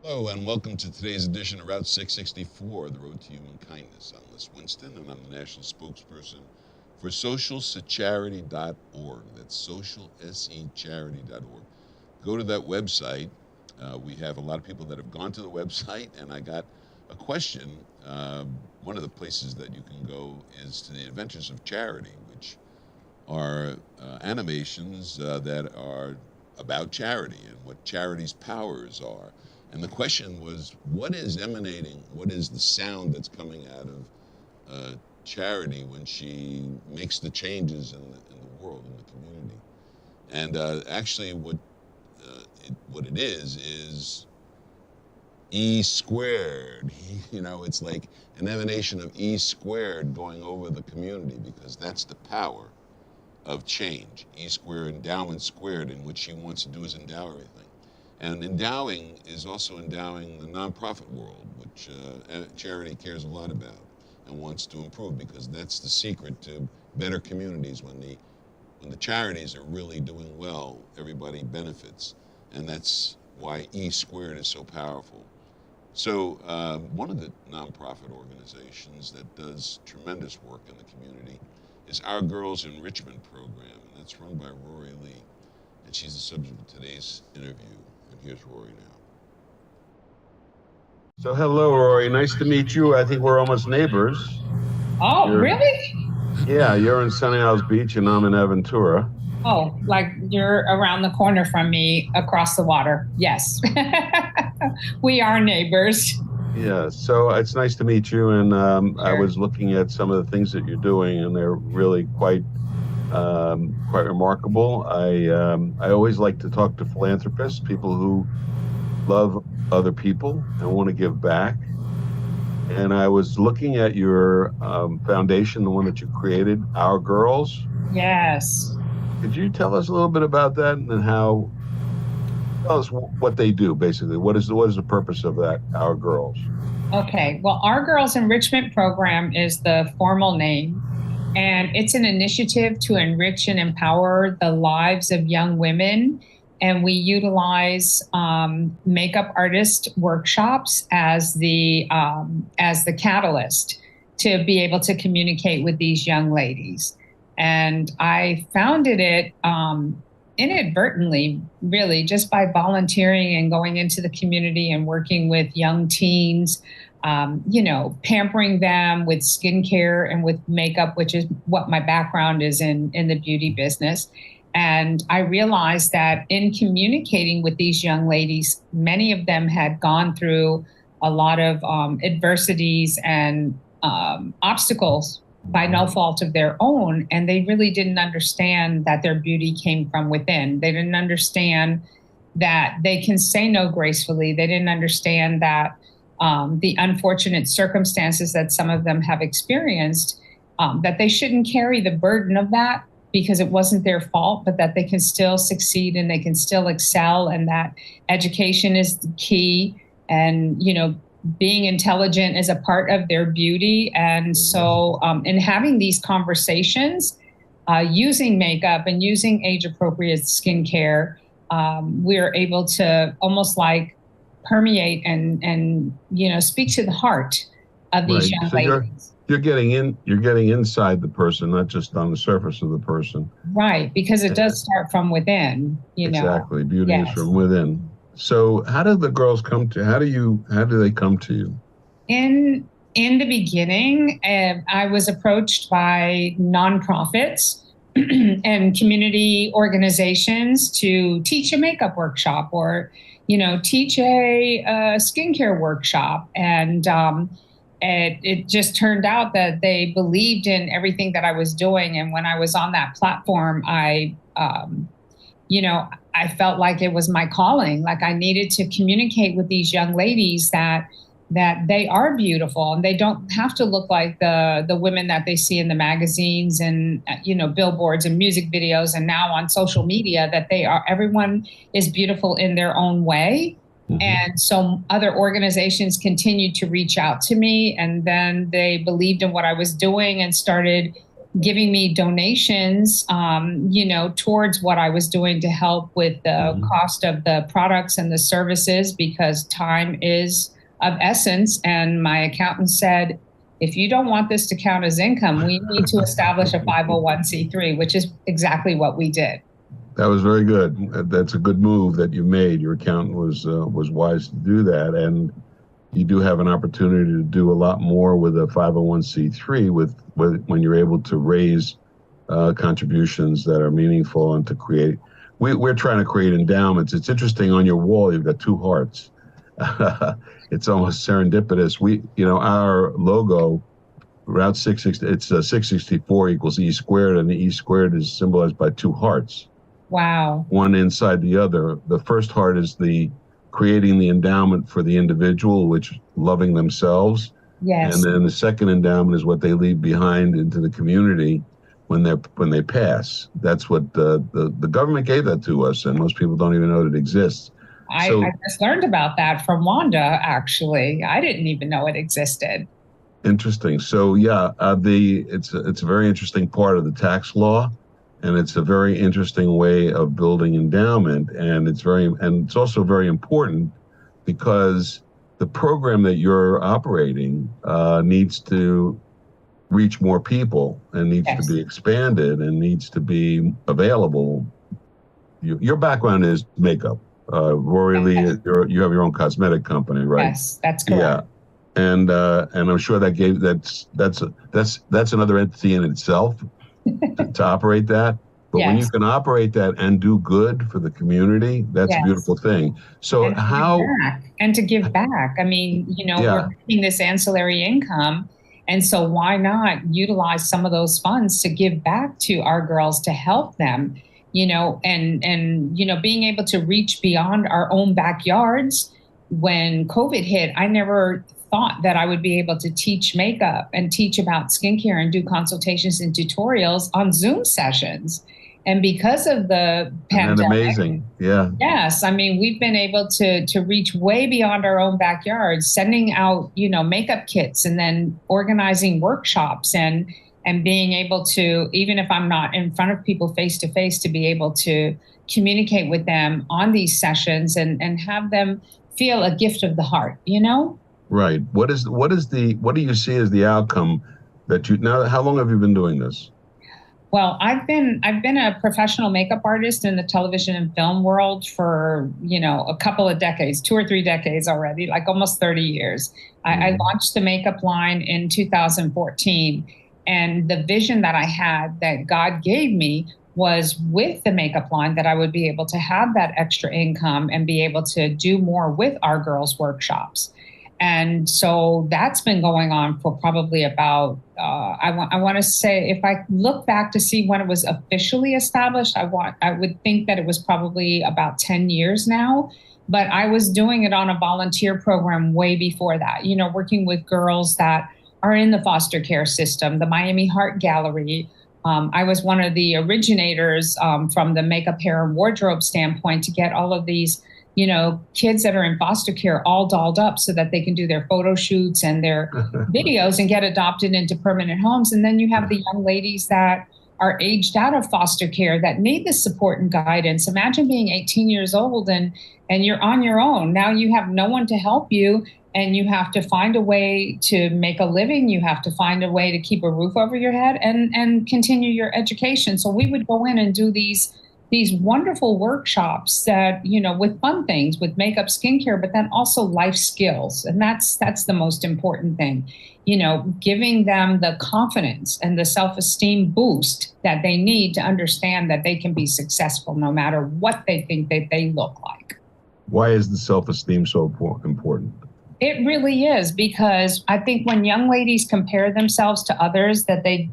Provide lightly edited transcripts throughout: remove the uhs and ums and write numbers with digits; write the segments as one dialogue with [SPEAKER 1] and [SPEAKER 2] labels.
[SPEAKER 1] Hello and welcome to today's edition of Route 664, the Road to Human Kindness. I'm Les Winston and I'm the national spokesperson for socialsecharity.org. That's socialsecharity.org. Go to that website. We have a lot of people that have gone to the website, and I got a question. One of the places that you can go is to the Adventures of Charity, which are animations that are about charity and what charity's powers are. And the question was, what is emanating, what is the sound that's coming out of Charity when she makes the changes in the world, in the community? And actually what it is E squared. It's like an emanation of E squared going over the community, because that's the power of change. E squared, endowment squared, and what she wants to do is endow everything. And endowing is also endowing the nonprofit world, which Charity cares a lot about and wants to improve, because that's the secret to better communities. When the charities are really doing well, everybody benefits, and that's why E squared is so powerful. So one of the nonprofit organizations that does tremendous work in the community is Our Girls Enrichment Program, and that's run by Rory Lee, and she's the subject of today's interview. And here's Rory now.
[SPEAKER 2] So hello, Rory. Nice to meet you. I think we're almost neighbors.
[SPEAKER 3] Oh, really?
[SPEAKER 2] Yeah, you're in Sunny Isles Beach and I'm in Aventura.
[SPEAKER 3] Oh, like you're around the corner from me across the water. Yes. We are neighbors.
[SPEAKER 2] Yeah, so it's nice to meet you. And I was looking at some of the things that you're doing, and they're really quite remarkable. I always like to talk to philanthropists, people who love other people and want to give back. And I was looking at your foundation, the one that you created, Our Girls.
[SPEAKER 3] Yes.
[SPEAKER 2] Could you tell us a little bit about that, and how? Tell us what they do, basically. What is the purpose of that, Our Girls?
[SPEAKER 3] Okay. Well, Our Girls Enrichment Program is the formal name, and it's an initiative to enrich and empower the lives of young women. And we utilize makeup artist workshops as the catalyst to be able to communicate with these young ladies. And I founded it inadvertently, really, just by volunteering and going into the community and working with young teens, pampering them with skincare and with makeup, which is what my background is in the beauty business. And I realized that in communicating with these young ladies, many of them had gone through a lot of adversities and obstacles by no fault of their own. And they really didn't understand that their beauty came from within. They didn't understand that they can say no gracefully. They didn't understand that the unfortunate circumstances that some of them have experienced, that they shouldn't carry the burden of that, because it wasn't their fault, but that they can still succeed and they can still excel, and that education is the key. And, being intelligent is a part of their beauty. And so in having these conversations, using makeup and using age-appropriate skincare, we're able to almost like permeate and speak to the heart of these young ladies.
[SPEAKER 2] You're getting inside the person, not just on the surface of the person.
[SPEAKER 3] Right, because it does start from within,
[SPEAKER 2] Exactly. Beauty is from within. So how do the girls come to, how do they come to you?
[SPEAKER 3] In the beginning, I was approached by nonprofits and community organizations to teach a makeup workshop, or, teach a skincare workshop. And it just turned out that they believed in everything that I was doing. And when I was on that platform, I felt like it was my calling. Like I needed to communicate with these young ladies that they are beautiful, and they don't have to look like the women that they see in the magazines and billboards and music videos and now on social media. That everyone is beautiful in their own way. Mm-hmm. And so other organizations continued to reach out to me, and then they believed in what I was doing and started giving me donations, towards what I was doing to help with the cost of the products and the services, because time is of essence. And my accountant said, if you don't want this to count as income, we need to establish a 501c3, which is exactly what we did.
[SPEAKER 2] That was very good. That's a good move that you made. Your accountant was wise to do that, and you do have an opportunity to do a lot more with a 501c3 with when you're able to raise contributions that are meaningful and to create. We're trying to create endowments. It's interesting, on your wall you've got two hearts. It's almost serendipitous. Our logo, Route 660, it's 664 equals E squared, and the E squared is symbolized by two hearts.
[SPEAKER 3] Wow.
[SPEAKER 2] One inside the other. The first heart is the creating the endowment for the individual, which loving themselves.
[SPEAKER 3] Yes.
[SPEAKER 2] And then the second endowment is what they leave behind into the community when they pass. That's what the government gave that to us, and most people don't even know that it exists.
[SPEAKER 3] I just learned about that from Wanda, actually. I didn't even know it existed. Interesting.
[SPEAKER 2] So yeah, it's a very interesting part of the tax law, and it's a very interesting way of building endowment, and it's also very important because the program that you're operating needs to reach more people and needs to be expanded and needs to be available. Your background is makeup. Rory Lee, you have your own cosmetic company, right?
[SPEAKER 3] Yes, that's correct.
[SPEAKER 2] Yeah, and I'm sure that's another entity in itself to operate that. But when you can operate that and do good for the community, that's a beautiful thing. So
[SPEAKER 3] to give back. I mean, we're getting this ancillary income, and so why not utilize some of those funds to give back to our girls to help them? And being able to reach beyond our own backyards. When COVID hit, I never thought that I would be able to teach makeup and teach about skincare and do consultations and tutorials on Zoom sessions. And because of the pandemic,
[SPEAKER 2] amazing. Yeah.
[SPEAKER 3] Yes. I mean, we've been able to reach way beyond our own backyards, sending out, makeup kits and then organizing workshops and being able to, even if I'm not in front of people face to face, to be able to communicate with them on these sessions and have them feel a gift of the heart,
[SPEAKER 2] Right. What do you see as the outcome how long have you been doing this?
[SPEAKER 3] Well, I've been a professional makeup artist in the television and film world for, a couple of decades, 2 or 3 decades already, like almost 30 years. I launched the makeup line in 2014. And the vision that I had that God gave me was with the makeup line that I would be able to have that extra income and be able to do more with Our Girls workshops. And so that's been going on for probably about, I want to say, if I look back to see when it was officially established, I would think that it was probably about 10 years now. But I was doing it on a volunteer program way before that, working with girls that are in the foster care system, the Miami Heart Gallery. I was one of the originators from the makeup, hair, and wardrobe standpoint to get all of these, kids that are in foster care all dolled up so that they can do their photo shoots and their videos and get adopted into permanent homes. And then you have the young ladies that are aged out of foster care that need the support and guidance. Imagine being 18 years old and you're on your own. Now you have no one to help you. And you have to find a way to make a living. You have to find a way to keep a roof over your head and continue your education. So we would go in and do these wonderful workshops that, with fun things, with makeup, skincare, but then also life skills. And that's the most important thing, giving them the confidence and the self-esteem boost that they need to understand that they can be successful no matter what they think that they look like.
[SPEAKER 2] Why is the self-esteem so important?
[SPEAKER 3] It really is, because I think when young ladies compare themselves to others, that they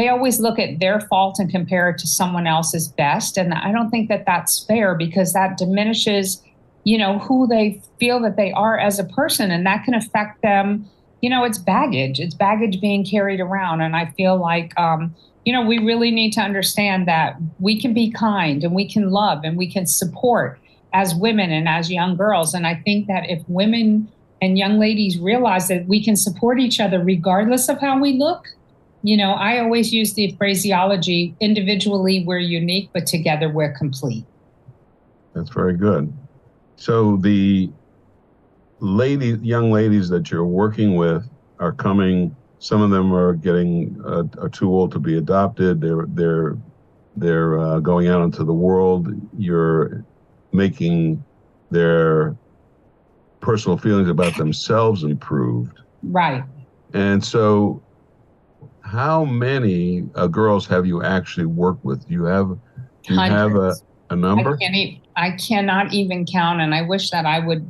[SPEAKER 3] always look at their fault and compare it to someone else's best. And I don't think that that's fair, because that diminishes, who they feel that they are as a person. And that can affect them. It's baggage being carried around. And I feel like, we really need to understand that we can be kind and we can love and we can support as women and as young girls. And I think that if women and young ladies realize that we can support each other regardless of how we look, I always use the phraseology, individually we're unique, but together we're complete.
[SPEAKER 2] That's very good. So the young ladies that you're working with are coming. Some of them are getting are too old to be adopted. They're going out into the world. You're making their personal feelings about themselves improved.
[SPEAKER 3] Right.
[SPEAKER 2] And so, how many girls have you actually worked with? Do you have a number?
[SPEAKER 3] I cannot even count, and I wish that I would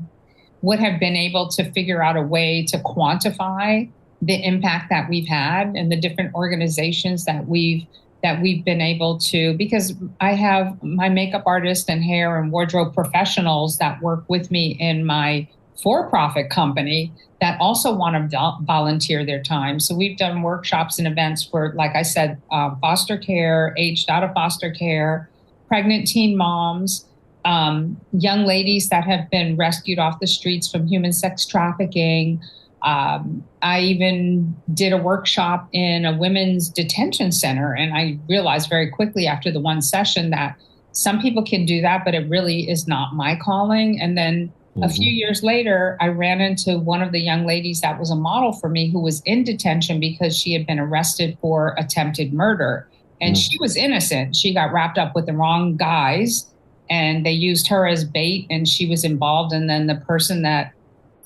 [SPEAKER 3] have been able to figure out a way to quantify the impact that we've had and the different organizations that we've been able to, because I have my makeup artist and hair and wardrobe professionals that work with me in my for-profit company that also want to volunteer their time. So we've done workshops and events for, like I said, foster care, aged out of foster care, pregnant teen moms, young ladies that have been rescued off the streets from human sex trafficking. I even did a workshop in a women's detention center, and I realized very quickly after the one session that some people can do that, but it really is not my calling. And then a few years later, I ran into one of the young ladies that was a model for me who was in detention because she had been arrested for attempted murder. And she was innocent. She got wrapped up with the wrong guys and they used her as bait and she was involved. And then the person that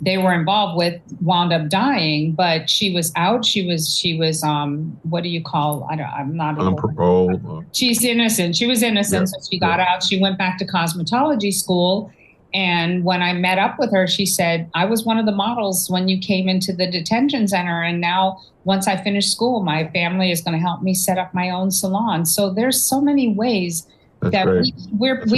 [SPEAKER 3] they were involved with wound up dying, but she was out. She was what do you call, I'm not
[SPEAKER 2] on parole.
[SPEAKER 3] She's innocent. She was innocent.
[SPEAKER 2] Yeah.
[SPEAKER 3] So she got out. She went back to cosmetology school. And when I met up with her, she said, I was one of the models when you came into the detention center. And now once I finish school, my family is going to help me set up my own salon. So there's so many ways that we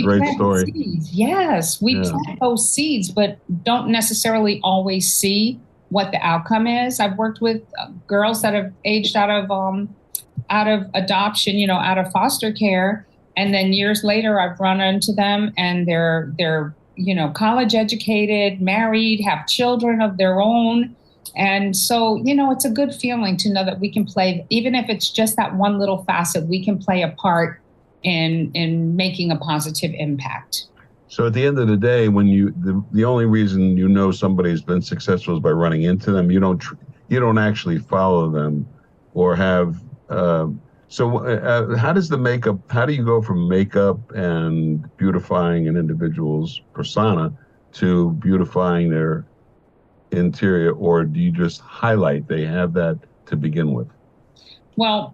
[SPEAKER 3] plant seeds. Yes, we plant those seeds, but don't necessarily always see what the outcome is. I've worked with girls that have aged out of adoption, out of foster care. And then years later, I've run into them and they're college educated, married, have children of their own. And so, it's a good feeling to know that we can play, even if it's just that one little facet, we can play a part in making a positive impact.
[SPEAKER 2] So at the end of the day, when the only reason somebody's been successful is by running into them. You don't actually follow them or have. So how does how do you go from makeup and beautifying an individual's persona to beautifying their interior, or do you just highlight they have that to begin with?
[SPEAKER 3] Well,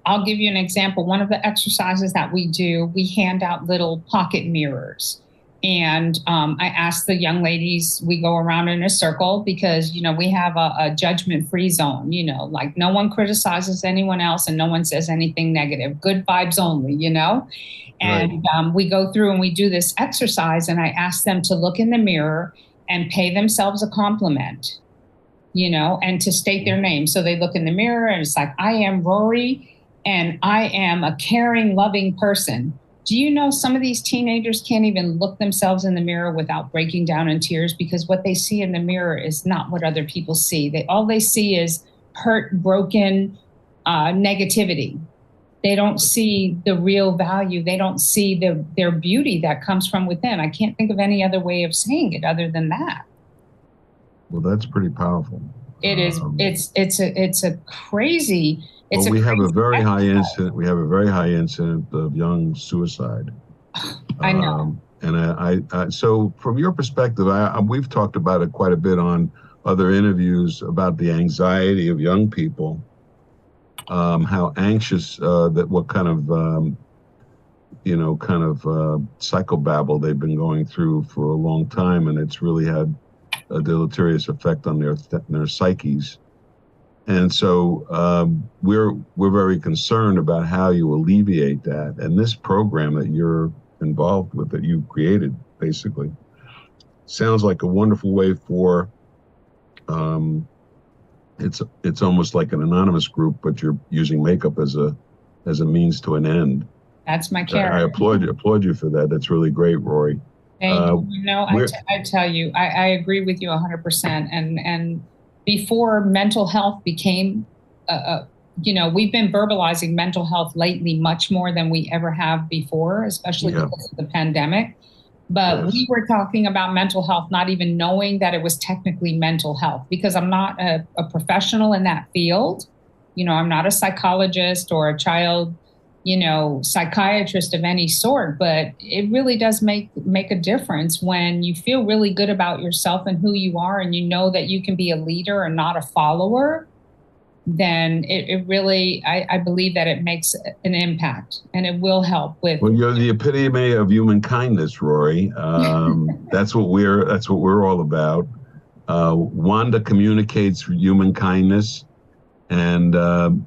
[SPEAKER 3] I'll give you an example. One of the exercises that we do, we hand out little pocket mirrors. And I ask the young ladies, we go around in a circle because, we have a judgment-free zone, like no one criticizes anyone else and no one says anything negative, good vibes only, And we go through and we do this exercise and I ask them to look in the mirror and pay themselves a compliment, and to state their name. So they look in the mirror and it's like, I am Rory and I am a caring, loving person. Do you know some of these teenagers can't even look themselves in the mirror without breaking down in tears because what they see in the mirror is not what other people see. All they see is hurt, broken, negativity. They don't see the real value. They don't see their beauty that comes from within. I can't think of any other way of saying it other than that.
[SPEAKER 2] Well, that's pretty powerful.
[SPEAKER 3] It is. It's a crazy.
[SPEAKER 2] We have a very high incident. We have a very high incident of young suicide.
[SPEAKER 3] I know.
[SPEAKER 2] And so from your perspective, we've talked about it quite a bit on other interviews about the anxiety of young people, how anxious, what kind of, psychobabble they've been going through for a long time, and it's really had a deleterious effect on their psyches. And so we're very concerned about how you alleviate that. And this program that you're involved with, that you created, basically, sounds like a wonderful way for. It's almost like an anonymous group, but you're using makeup as a means to an end.
[SPEAKER 3] That's my character.
[SPEAKER 2] I applaud you for that. That's really great, Rory.
[SPEAKER 3] Thank you. I tell you, I agree with you 100%. And before mental health became we've been verbalizing mental health lately much more than we ever have before, especially
[SPEAKER 2] Yeah.
[SPEAKER 3] because of the pandemic. But
[SPEAKER 2] Yes.
[SPEAKER 3] we were talking about mental health, not even knowing that it was technically mental health, because I'm not a professional in that field. I'm not a psychologist or a child, psychiatrist of any sort, but it really does make a difference when you feel really good about yourself and who you are, and you know that you can be a leader and not a follower. Then it really, I believe that it makes an impact, and it will help with.
[SPEAKER 2] Well, you're the epitome of human kindness, Rory. That's what we're all about. Wanda communicates human kindness, and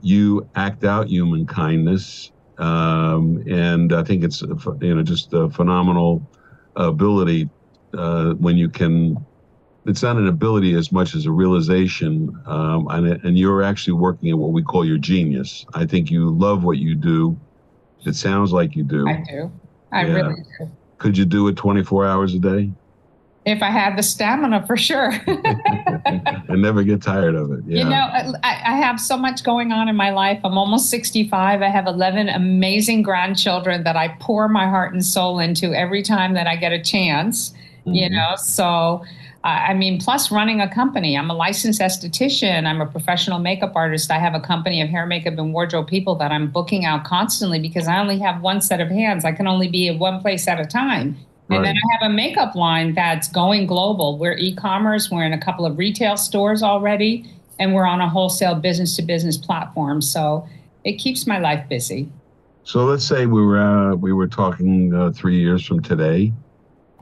[SPEAKER 2] you act out human kindness. And I think it's just a phenomenal ability when you can. It's not an ability as much as a realization, and you're actually working at what we call your genius. I think you love what you do. It sounds like you do.
[SPEAKER 3] I do. I really do.
[SPEAKER 2] Could you do it 24 hours a day?
[SPEAKER 3] If I had the stamina, for sure.
[SPEAKER 2] And never get tired of it. Yeah.
[SPEAKER 3] I have so much going on in my life. I'm almost 65. I have 11 amazing grandchildren that I pour my heart and soul into every time that I get a chance. So plus running a company. I'm a licensed esthetician. I'm a professional makeup artist. I have a company of hair, makeup, and wardrobe people that I'm booking out constantly because I only have one set of hands. I can only be at one place at a time. And then I have a makeup line that's going global. We're e-commerce. We're in a couple of retail stores already, and we're on a wholesale business-to-business platform. So it keeps my life busy.
[SPEAKER 2] So let's say we were talking 3 years from today,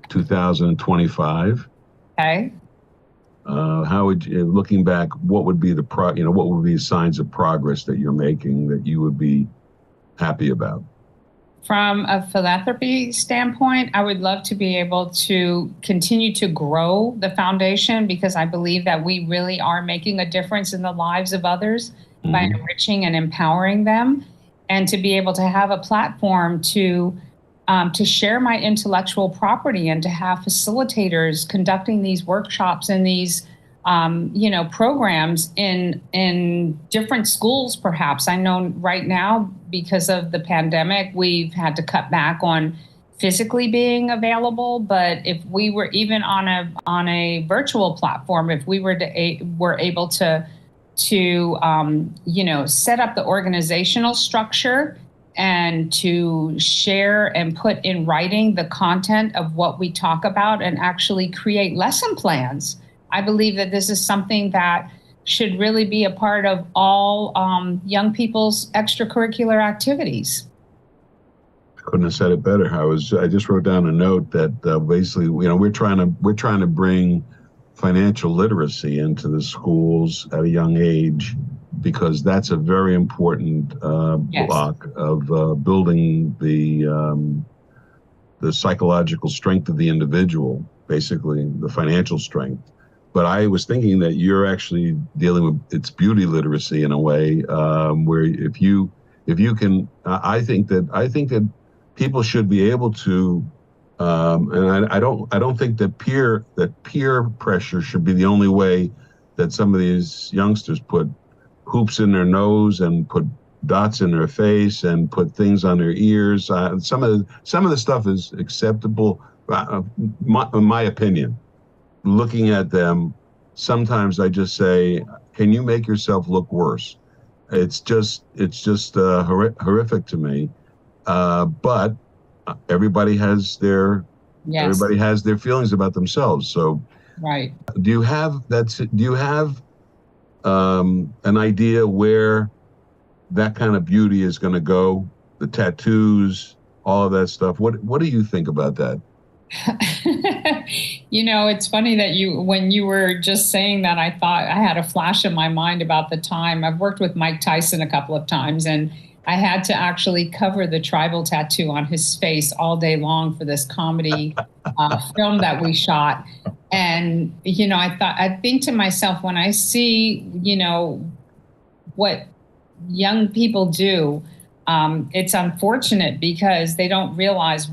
[SPEAKER 2] 2025.
[SPEAKER 3] Okay.
[SPEAKER 2] How would you, looking back, what would be what would be the signs of progress that you're making that you would be happy about?
[SPEAKER 3] From a philanthropy standpoint, I would love to be able to continue to grow the foundation, because I believe that we really are making a difference in the lives of others by enriching and empowering them, and to be able to have a platform to share my intellectual property and to have facilitators conducting these workshops and these programs in different schools, perhaps. I know right now, because of the pandemic, we've had to cut back on physically being available. But if we were even on a virtual platform, if we were able to set up the organizational structure and to share and put in writing the content of what we talk about and actually create lesson plans. I believe that this is something that should really be a part of all young people's extracurricular activities.
[SPEAKER 2] Couldn't have said it better. I just wrote down a note that basically, we're trying to bring financial literacy into the schools at a young age, because that's a very important block of building the psychological strength of the individual, basically the financial strength. But I was thinking that you're actually dealing with its beauty literacy in a way where if you can, I think that people should be able to, and I don't think that peer pressure should be the only way that some of these youngsters put hoops in their nose and put dots in their face and put things on their ears. Some of the stuff is acceptable, in my opinion. Looking at them, sometimes I just say, can you make yourself look worse? It's just horrific to me. But everybody has their feelings about themselves. So,
[SPEAKER 3] right.
[SPEAKER 2] Do you have an idea where that kind of beauty is going to go? The tattoos, all of that stuff. What do you think about that?
[SPEAKER 3] It's funny that when you were just saying that, I thought I had a flash in my mind about the time I've worked with Mike Tyson a couple of times, and I had to actually cover the tribal tattoo on his face all day long for this comedy film that we shot. And, I think to myself, when I see, what young people do, it's unfortunate because they don't realize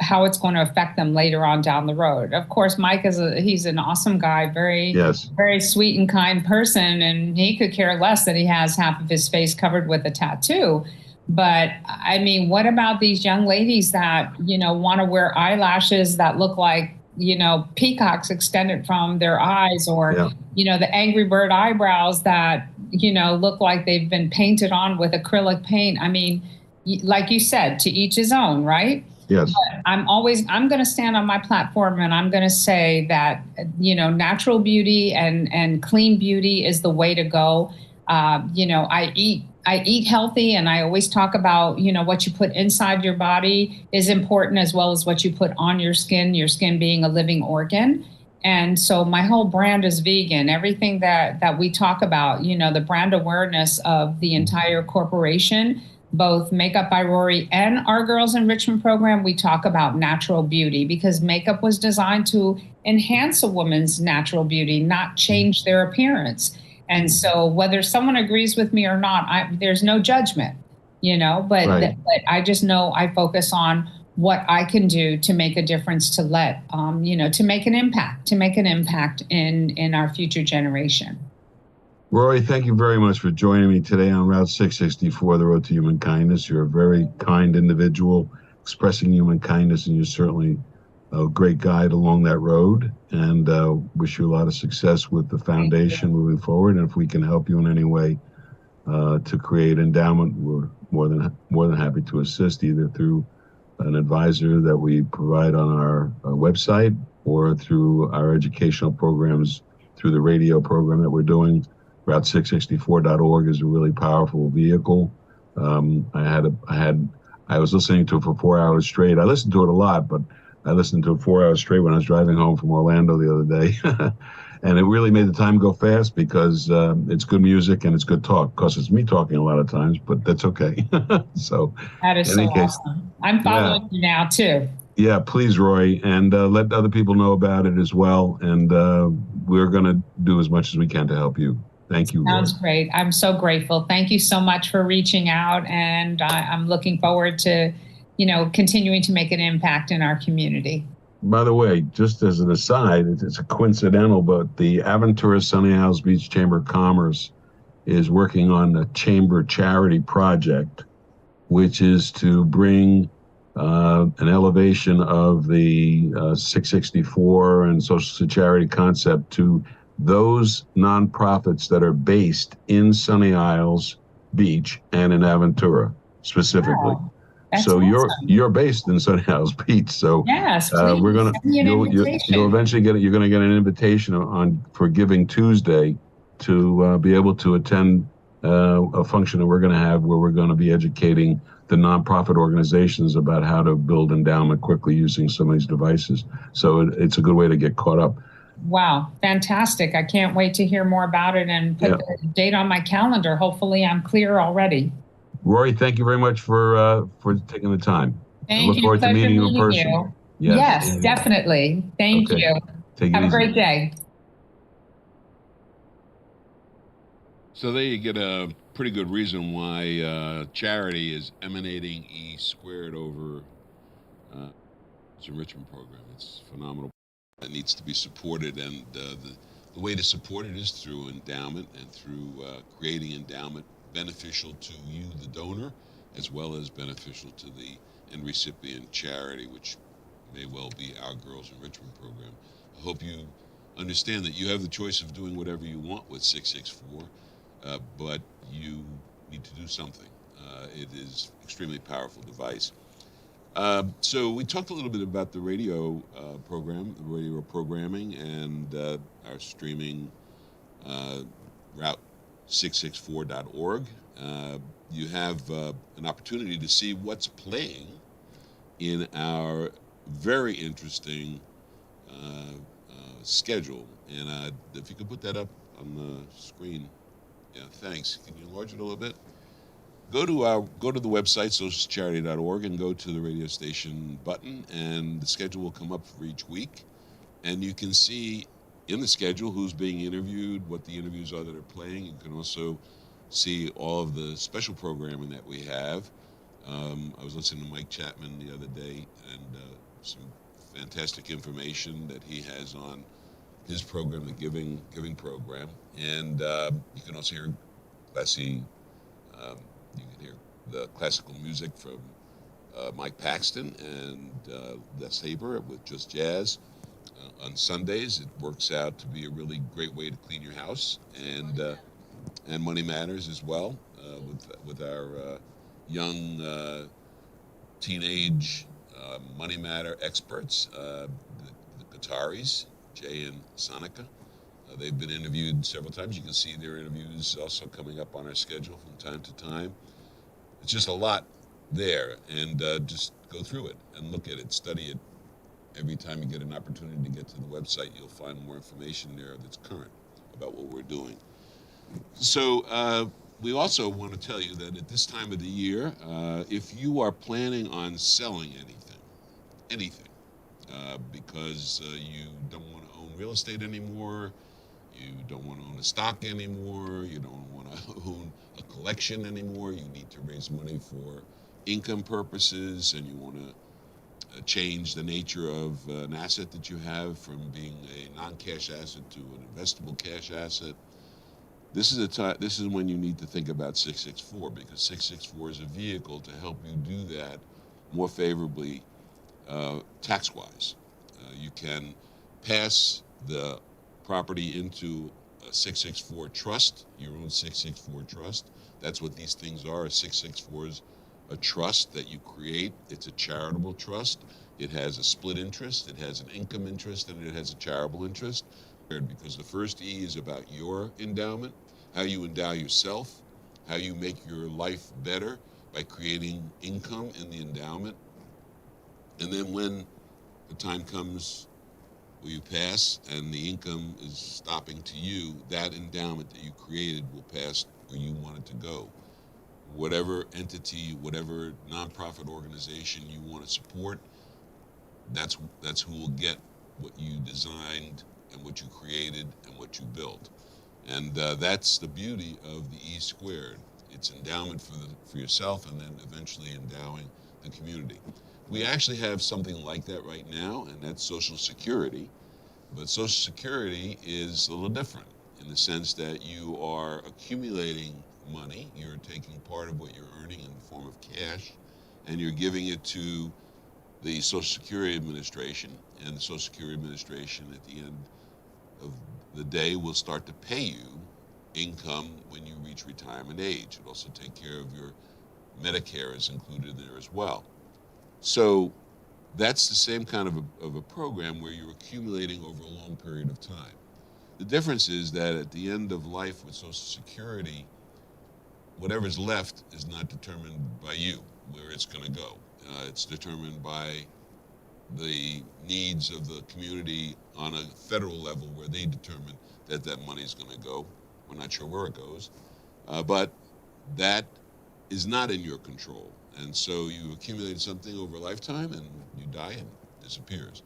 [SPEAKER 3] how it's going to affect them later on down the road. Of course, Mike he's an awesome guy,
[SPEAKER 2] Yes.
[SPEAKER 3] very sweet and kind person, and he could care less that he has half of his face covered with a tattoo. But I mean, what about these young ladies that, want to wear eyelashes that look like, peacocks extended from their eyes, or, the Angry Bird eyebrows that, look like they've been painted on with acrylic paint? I mean, like you said, to each his own, right?
[SPEAKER 2] Yes.
[SPEAKER 3] But I'm going to stand on my platform and I'm going to say that, natural beauty and clean beauty is the way to go. I eat healthy, and I always talk about, what you put inside your body is important as well as what you put on your skin being a living organ. And so my whole brand is vegan. Everything that we talk about, the brand awareness of the entire corporation, both Makeup by Rory and Our Girls Enrichment Program, we talk about natural beauty, because makeup was designed to enhance a woman's natural beauty, not change their appearance. And so whether someone agrees with me or not, there's no judgment, but,
[SPEAKER 2] Right.
[SPEAKER 3] but I just know I focus on what I can do to make a difference, to to make an impact in our future generation.
[SPEAKER 2] Rory, thank you very much for joining me today on Route 664, the road to human kindness. You're a very kind individual expressing human kindness, and you're certainly a great guide along that road, and wish you a lot of success with the foundation moving forward. And if we can help you in any way to create endowment, we're more than happy to assist, either through an advisor that we provide on our website, or through our educational programs, through the radio program that we're doing. Route664.org is a really powerful vehicle. I was listening to it for 4 hours straight. I listened to it a lot, but I listened to it 4 hours straight when I was driving home from Orlando the other day. And it really made the time go fast, because it's good music and it's good talk. Of course, it's me talking a lot of times, but that's okay. So,
[SPEAKER 3] That is
[SPEAKER 2] in any
[SPEAKER 3] so
[SPEAKER 2] case,
[SPEAKER 3] awesome. I'm following you now too.
[SPEAKER 2] yeah, please, Roy, and let other people know about it as well. And we're going to do as much as we can to help you. Thank you, Roy.
[SPEAKER 3] Sounds great. I'm so grateful. Thank you so much for reaching out, and I'm looking forward to, continuing to make an impact in our community.
[SPEAKER 2] By the way, just as an aside, it's a coincidental, but the Aventura Sunny Isles Beach Chamber of Commerce is working on a chamber charity project, which is to bring an elevation of the 664 and social charity concept to those nonprofits that are based in Sunny Isles Beach and in Aventura specifically.
[SPEAKER 3] Wow. That's
[SPEAKER 2] So
[SPEAKER 3] awesome.
[SPEAKER 2] you're based in Sunny Isles Beach, so
[SPEAKER 3] Yes, please
[SPEAKER 2] we're gonna
[SPEAKER 3] send me an invitation.
[SPEAKER 2] you'll eventually get an invitation for Giving Tuesday to be able to attend a function that we're going to have, where we're going to be educating the nonprofit organizations about how to build endowment quickly using some of these devices. So it's a good way to get caught up.
[SPEAKER 3] Wow, fantastic. I can't wait to hear more about it and put the date on my calendar. Hopefully I'm clear already.
[SPEAKER 2] Rory, thank you very much for taking the time.
[SPEAKER 3] Thank
[SPEAKER 2] I look
[SPEAKER 3] you.
[SPEAKER 2] forward to
[SPEAKER 3] Pleasure
[SPEAKER 2] meeting you in
[SPEAKER 3] meeting
[SPEAKER 2] person.
[SPEAKER 3] you.
[SPEAKER 2] Yes,
[SPEAKER 3] Yes, definitely. Thank
[SPEAKER 2] Okay.
[SPEAKER 3] you.
[SPEAKER 2] Take it
[SPEAKER 3] Have a
[SPEAKER 2] easy.
[SPEAKER 3] great day.
[SPEAKER 1] So there you get a pretty good reason why charity is emanating E squared over its enrichment program. It's phenomenal. It needs to be supported, and the way to support it is through endowment and through creating endowment beneficial to you, the donor, as well as beneficial to the end recipient charity, which may well be Our Girls Enrichment Program. I hope you understand that you have the choice of doing whatever you want with 664, but you need to do something. It is an extremely powerful device. So we talked a little bit about the radio program, the radio programming, and our streaming route664.org. You have an opportunity to see what's playing in our very interesting schedule. And if you could put that up on the screen, yeah, thanks. Can you enlarge it a little bit? Go to the website socialcharity.org and go to the radio station button, and the schedule will come up for each week, and you can see in the schedule who's being interviewed, what the interviews are that are playing. You can also see all of the special programming that we have. I was listening to Mike Chapman the other day, and some fantastic information that he has on his program, the Giving Program. And you can also hear classy, you can hear the classical music from Mike Paxton and Les Haber with Just Jazz. On Sundays, it works out to be a really great way to clean your house, and Money Matters as well, with our young teenage Money Matter experts, the Qataris, Jay and Sonica. They've been interviewed several times. You can see their interviews also coming up on our schedule from time to time. It's just a lot there, and just go through it and look at it, study it. Every time you get an opportunity to get to the website, you'll find more information there that's current about what we're doing. So we also want to tell you that at this time of the year, if you are planning on selling anything, because you don't want to own real estate anymore, you don't want to own a stock anymore, you don't want to own a collection anymore, you need to raise money for income purposes, and you want to change the nature of an asset that you have from being a non-cash asset to an investable cash asset. This is when you need to think about 664, because 664 is a vehicle to help you do that more favorably tax-wise. You can pass the property into a 664 trust, your own 664 trust. That's what these things are. A 664 is a trust that you create. It's a charitable trust. It has a split interest, it has an income interest, and it has a charitable interest. Because the first E is about your endowment, how you endow yourself, how you make your life better by creating income in the endowment. And then when the time comes where you pass and the income is stopping to you, that endowment that you created will pass where you want it to go. Whatever entity, whatever nonprofit organization you want to support, that's who will get what you designed and what you created and what you built. And that's the beauty of the E squared. It's endowment for yourself, and then eventually endowing the community. We actually have something like that right now, and that's Social Security. But Social Security is a little different in the sense that you are accumulating money. You're taking part of what you're earning in the form of cash, and you're giving it to the Social Security Administration, and the Social Security Administration at the end of the day will start to pay you income when you reach retirement age. It'll also take care of your Medicare is included in there as well. So that's the same kind of a program where you're accumulating over a long period of time. The difference is that at the end of life with Social Security, whatever's left is not determined by you, where it's going to go. It's determined by the needs of the community on a federal level, where they determine that that money is going to go. We're not sure where it goes, but that is not in your control. And so you accumulate something over a lifetime and you die and it disappears.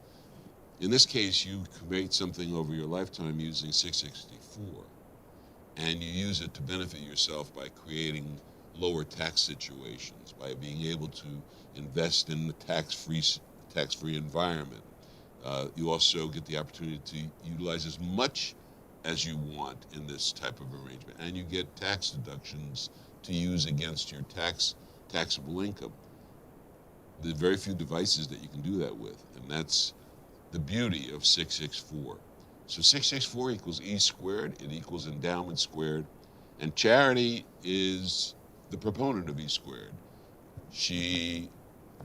[SPEAKER 1] In this case, you create something over your lifetime using 664, and you use it to benefit yourself by creating lower tax situations, by being able to invest in the tax-free environment. You also get the opportunity to utilize as much as you want in this type of arrangement, and you get tax deductions to use against your taxable income. There's very few devices that you can do that with, and that's the beauty of 664. So 664 equals E squared, it equals endowment squared, and Charity is the proponent of E squared. She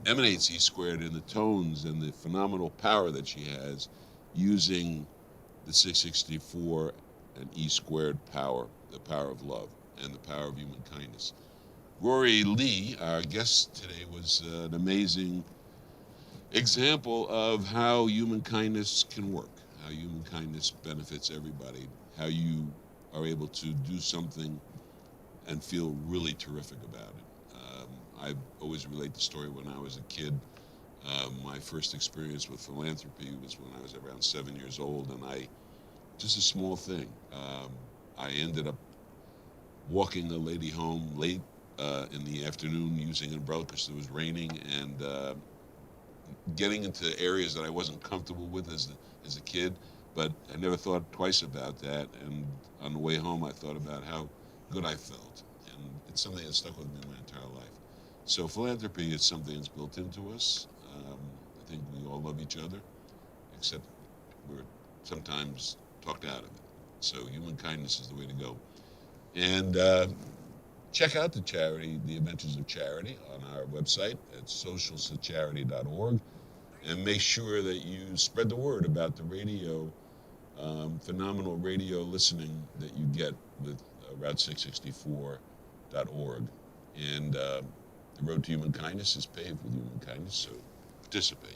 [SPEAKER 1] emanates E squared in the tones and the phenomenal power that she has using the 664 and E squared power, the power of love and the power of human kindness. Rory Lee, our guest today, was an amazing example of how human kindness can work, how human kindness benefits everybody, how you are able to do something and feel really terrific about it. I always relate the story when I was a kid. My first experience with philanthropy was when I was around 7 years old, and just a small thing. I ended up walking a lady home late in the afternoon using an umbrella because it was raining, and getting into areas that I wasn't comfortable with as a kid, but I never thought twice about that. And on the way home, I thought about how good I felt, and it's something that stuck with me my entire life. So philanthropy is something that's built into us. I think we all love each other, except we're sometimes talked out of it. So human kindness is the way to go. And check out the charity, The Adventures of Charity, on our website at socialscharity.org, and make sure that you spread the word about the radio, phenomenal radio listening that you get with Route664.org. And the road to human kindness is paved with human kindness, so participate.